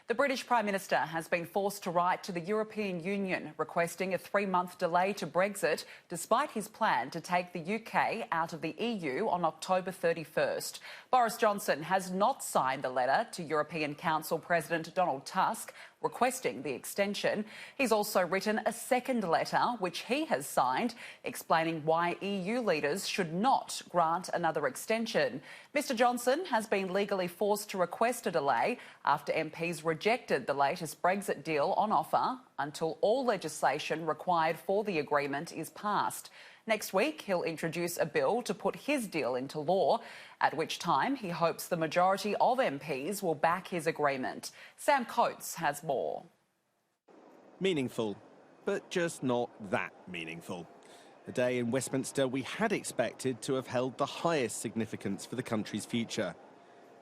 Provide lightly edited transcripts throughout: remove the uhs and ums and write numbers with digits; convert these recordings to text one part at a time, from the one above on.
The British Prime Minister has been forced to write to the European Union requesting a 3-month delay to Brexit, despite his plan to take the UK out of the EU on October 31st. Boris Johnson has not signed the letter to European Council President Donald Tusk requesting the extension. He's also written a second letter, which he has signed, explaining why EU leaders should not grant another extension. Mr Johnson has been legally forced to request a delay after MPs rejected the latest Brexit deal on offer until all legislation required for the agreement is passed. Next week, he'll introduce a bill to put his deal into law, at which time he hopes the majority of MPs will back his agreement. Sam Coates has more. Meaningful, but just not that meaningful. A day in Westminster we had expected to have held the highest significance for the country's future.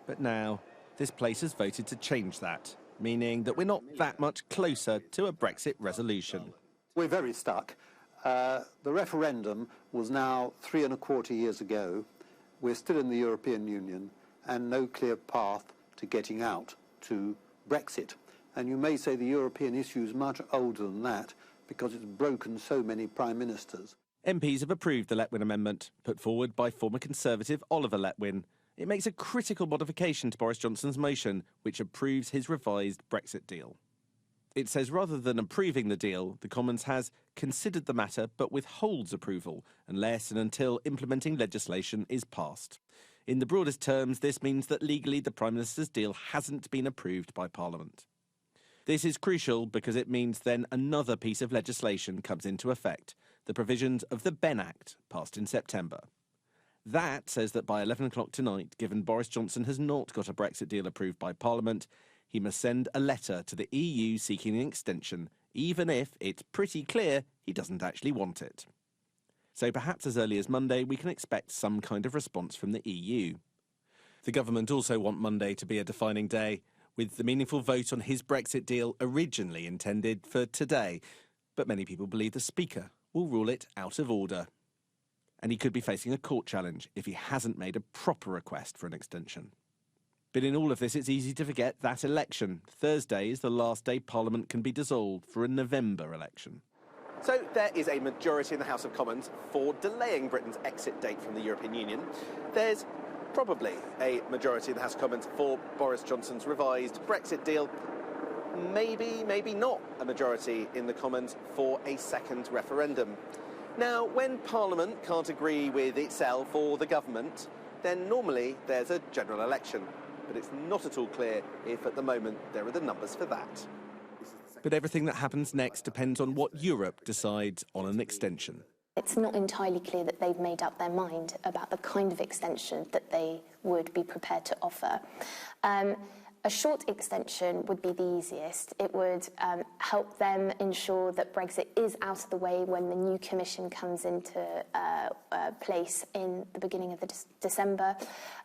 But now, this place has voted to change that, meaning that we're not that much closer to a Brexit resolution. We're very stuck. The referendum was now 3¼ years ago. We're still in the European Union and no clear path to getting out to Brexit. And you may say the European issue is much older than that because it's broken so many prime ministers. MPs have approved the Letwin amendment, put forward by former Conservative Oliver Letwin. It makes a critical modification to Boris Johnson's motion, which approves his revised Brexit deal. It says rather than approving the deal, the Commons has considered the matter but withholds approval unless and until implementing legislation is passed. In the broadest terms, this means that legally the Prime Minister's deal hasn't been approved by Parliament. This is crucial because it means then another piece of legislation comes into effect, the provisions of the Benn Act, passed in September. That says that by 11 o'clock tonight, given Boris Johnson has not got a Brexit deal approved by Parliament, he must send a letter to the EU seeking an extension, even if it's pretty clear he doesn't actually want it. So perhaps as early as Monday, we can expect some kind of response from the EU. The government also want Monday to be a defining day, with the meaningful vote on his Brexit deal originally intended for today. But many people believe the Speaker will rule it out of order. And he could be facing a court challenge if he hasn't made a proper request for an extension. But in all of this, it's easy to forget that election. Thursday is the last day Parliament can be dissolved for a November election. So there is a majority in the House of Commons for delaying Britain's exit date from the European Union. There's probably a majority in the House of Commons for Boris Johnson's revised Brexit deal. Maybe not a majority in the Commons for a second referendum. Now, when Parliament can't agree with itself or the government, then normally there's a general election. But it's not at all clear if at the moment there are the numbers for that. But everything that happens next depends on what Europe decides on an extension. It's not entirely clear that they've made up their mind about the kind of extension that they would be prepared to offer. A short extension would be the easiest. It would help them ensure that Brexit is out of the way when the new Commission comes into place in the beginning of December.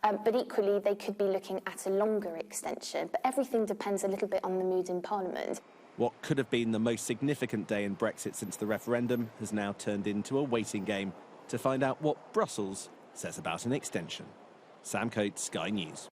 But equally, they could be looking at a longer extension. But everything depends a little bit on the mood in Parliament. What could have been the most significant day in Brexit since the referendum has now turned into a waiting game to find out what Brussels says about an extension. Sam Coates, Sky News.